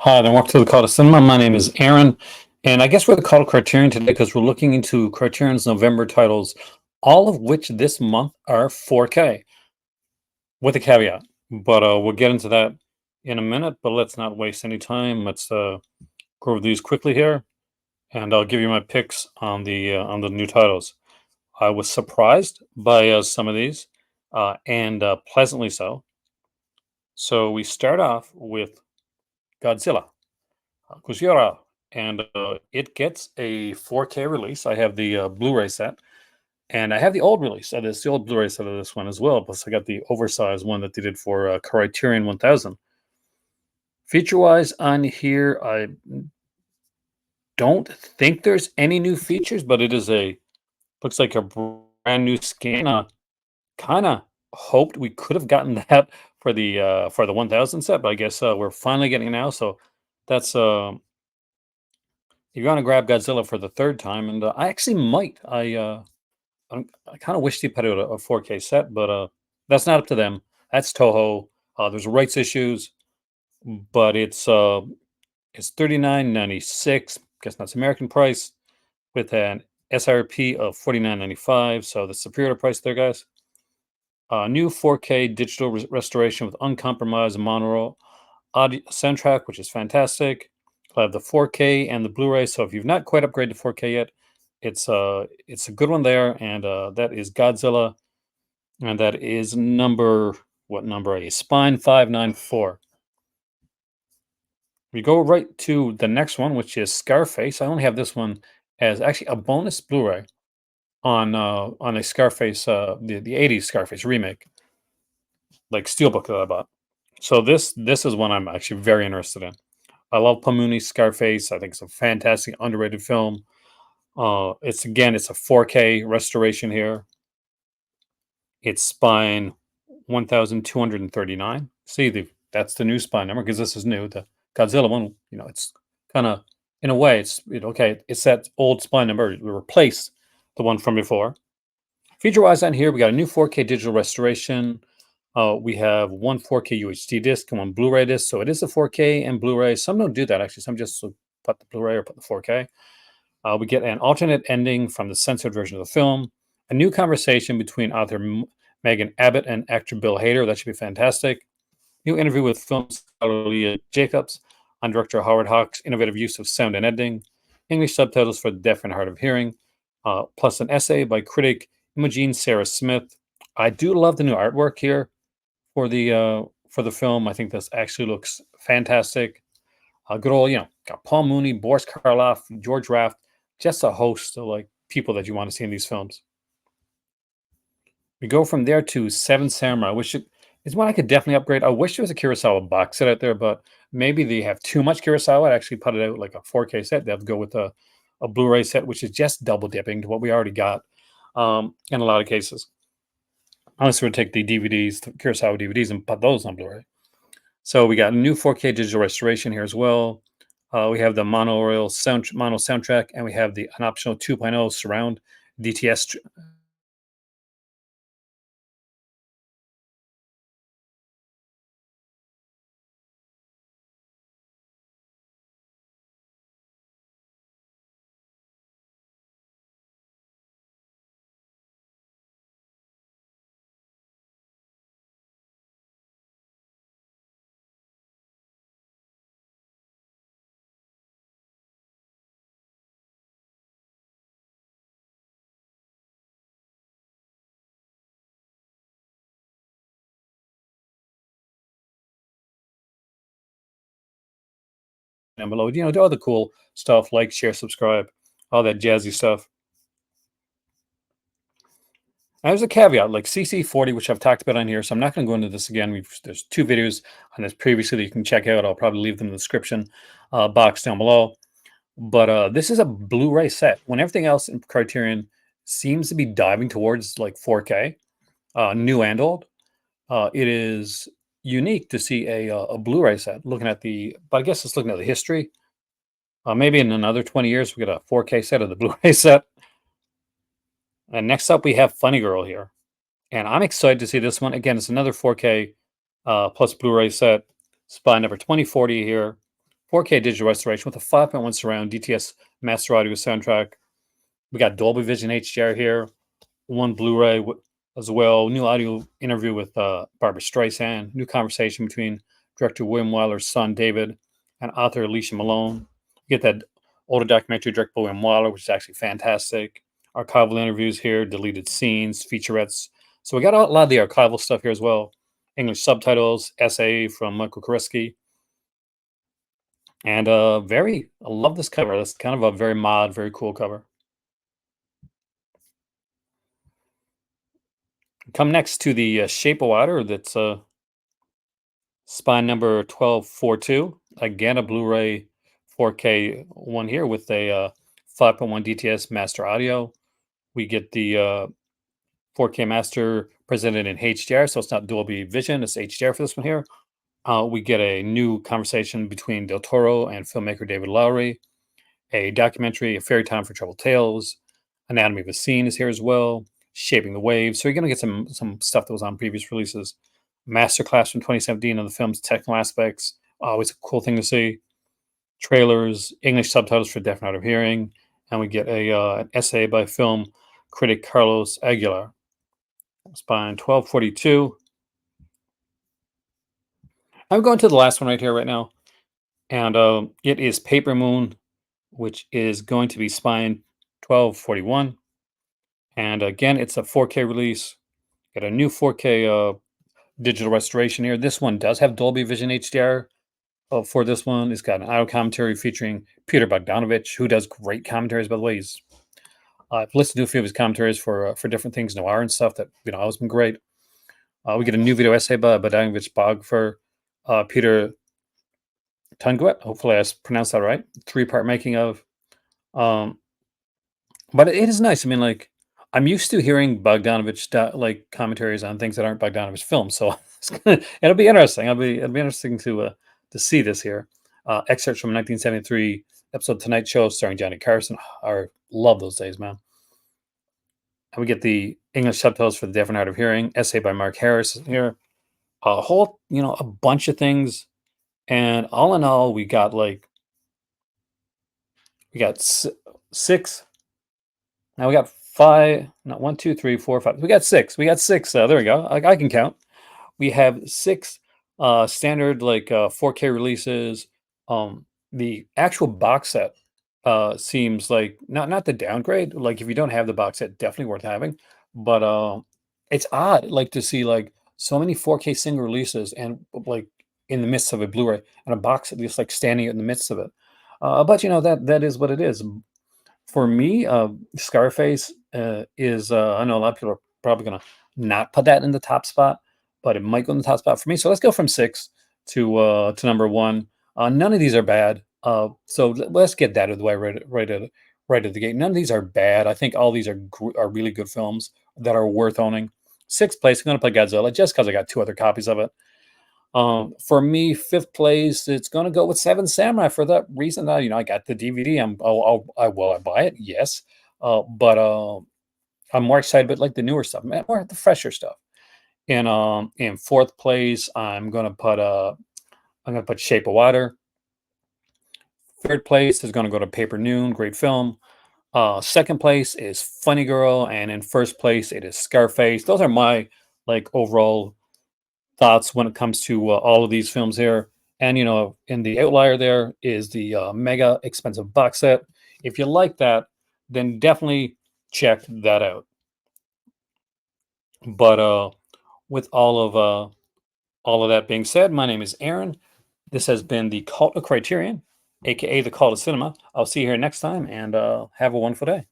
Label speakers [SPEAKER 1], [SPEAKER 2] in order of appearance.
[SPEAKER 1] Hi there, welcome to the Call to Cinema. My name is Aaron, and I guess we're the Call to Criterion today because we're looking into Criterion's November titles, all of which this month are 4K, with a caveat. But we'll get into that in a minute, but let's not waste any time. Let's go over these quickly here, and I'll give you my picks on the new titles. I was surprised by some of these, and pleasantly so. So we start off with Godzilla. Godzilla, and it gets a 4K release. I have the Blu-ray set, and I have the old release of this, the old Blu-ray set of this one as well. Plus, I got the oversized one that they did for Criterion 1000. Feature-wise on here, I don't think there's any new features, but it is looks like a brand new scan. Kind of hoped we could have gotten that for the 1000 set, but I guess we're finally getting it now. So that's you're gonna grab Godzilla for the third time, and I actually might. I kind of wish they put out a 4K set, but that's not up to them. That's Toho. There's rights issues, but it's 39.96. Guess that's American price with an SRP of 49.95. So the superior price there, guys. New 4K digital restoration with uncompromised mono audio soundtrack, which is fantastic. I have the 4K and the Blu-ray. So if you've not quite upgraded to 4K yet, it's a good one there, and that is Godzilla, and that is what number? A Spine 594. We go right to the next one, which is Scarface. I only have this one as actually a bonus Blu-ray on a Scarface, the 80s Scarface remake, like Steelbook that I bought. So this is one I'm actually very interested in. I love Pamuni's Scarface. I think it's a fantastic underrated film. It's a 4K restoration here. It's spine 1239. See, that's the new spine number because this is new. The Godzilla one, it's kind of, in a way, okay. It's that old spine number. We replaced the one from before. Feature-wise on here, we got a new 4K digital restoration. We have one 4K UHD disc and one Blu-ray disc. So it is a 4K and Blu-ray. Some don't do that, actually. Some just put the Blu-ray or put the 4K. We get an alternate ending from the censored version of the film. A new conversation between author Megan Abbott and actor Bill Hader. That should be fantastic. New interview with film scholar Leah Jacobs on director Howard Hawks' innovative use of sound and editing. English subtitles for the deaf and hard of hearing. Plus an essay by critic Imogene Sarah Smith. I do love the new artwork here for the film. I think this actually looks fantastic. Good old, got Paul Mooney, Boris Karloff, George Raft, just a host of people that you want to see in these films. We go from there to Seven Samurai, which is one I could definitely upgrade. I wish there was a Kurosawa box set out there, but maybe they have too much Kurosawa. I'd actually put it out like a 4K set. They have to go with a Blu-ray set, which is just double dipping to what we already got in a lot of cases. Unless we would take the DVDs, the Kurosawa DVDs, and put those on Blu-ray. So we got a new 4K digital restoration here as well. We have the mono soundtrack, and we have an optional 2.0 surround DTS. Down below. Do all the cool stuff, like, share, subscribe, all that jazzy stuff. Now, there's a caveat, like CC40, which I've talked about on here, so I'm not going to go into this again. There's 2 videos on this previously that you can check out. I'll probably leave them in the description box down below. But this is a Blu-ray set. When everything else in Criterion seems to be diving towards like 4K, new and old, it is unique to see a Blu-ray set. But I guess it's looking at the history. Maybe in another 20 years, we get a 4K set of the Blu-ray set. And next up, we have Funny Girl here. And I'm excited to see this one. Again, it's another 4K plus Blu-ray set. Spine number 2040 here. 4K digital restoration with a 5.1 surround DTS master audio soundtrack. We got Dolby Vision HDR here, one Blu-ray as well. New audio interview with Barbara Streisand. New conversation between director William Wyler's son David and author Alicia Malone. You get that older documentary directed by William Wyler, which is actually fantastic. Archival interviews here, deleted scenes, featurettes. So we got a lot of the archival stuff here as well. English subtitles, essay from Michael Koreski, and I love this cover. That's kind of a very mod, very cool cover. Come next to the Shape of Water. That's spine number 1242. Again, a Blu-ray 4K one here with a 5.1 DTS master audio. We get the 4K master presented in HDR, so it's not Dolby Vision, it's HDR for this one here. We get a new conversation between Del Toro and filmmaker David Lowery. A documentary, A Fairy Time for Troubled Tales. Anatomy of a Scene is here as well. Shaping the Waves. So you're going to get some stuff that was on previous releases. Masterclass from 2017 on the film's technical aspects. Always a cool thing to see. Trailers, English subtitles for deaf and hard of hearing, and we get an essay by film critic Carlos Aguilar. Spine 1242. I'm going to the last one right here, right now, and it is Paper Moon, which is going to be spine 1241. And again, it's a 4K release. Got a new 4K digital restoration here. This one does have Dolby Vision HDR. For this one, it's got an audio commentary featuring Peter Bogdanovich, who does great commentaries. By the way, I've listened to a few of his commentaries for different things, noir and stuff. That always been great. We get a new video essay by Bogdanovich Bog for Peter Tunguet. Hopefully, I pronounced that right. 3-part making of. But it is nice. I mean, like, I'm used to hearing Bogdanovich like commentaries on things that aren't Bogdanovich films, so it'll be interesting. It'll be interesting to see this here. Excerpts from a 1973 episode Tonight Show starring Johnny Carson. I love those days, man. And we get the English subtitles for the deaf and hard of hearing. Essay by Mark Harris here. A whole, a bunch of things, and all in all, we got six. Now we got five, not 1, 2, 3, 4, 5. We got six. We got six. There we go. I can count. We have six standard 4K releases. The actual box set seems like not the downgrade. Like if you don't have the box set, definitely worth having. But it's odd to see so many 4K single releases and in the midst of a Blu-ray and a box set just standing in the midst of it. But that is what it is. For me, Scarface is, I know a lot of people are probably going to not put that in the top spot, but it might go in the top spot for me. So let's go from 6 to number 1. None of these are bad. So let's get that out of the way right at the gate. None of these are bad. I think all these are really good films that are worth owning. 6th place, I'm going to play Godzilla just because I got 2 other copies of it. For me, 5th place, it's going to go with Seven Samurai for that reason that I got the DVD. I buy it, yes, but I'm more excited about the newer stuff, more the fresher stuff. And in 4th place, I'm gonna put Shape of Water. 3rd place is gonna go to Paper Noon, great film. 2nd place is Funny Girl, and in 1st place it is Scarface. Those are my overall thoughts when it comes to all of these films here. And in the outlier there is the mega expensive box set. If you like that, then definitely check that out. But with all of that being said, my name is Aaron. This has been the Cult of Criterion, aka the Cult of Cinema. I'll see you here next time, and have a wonderful day.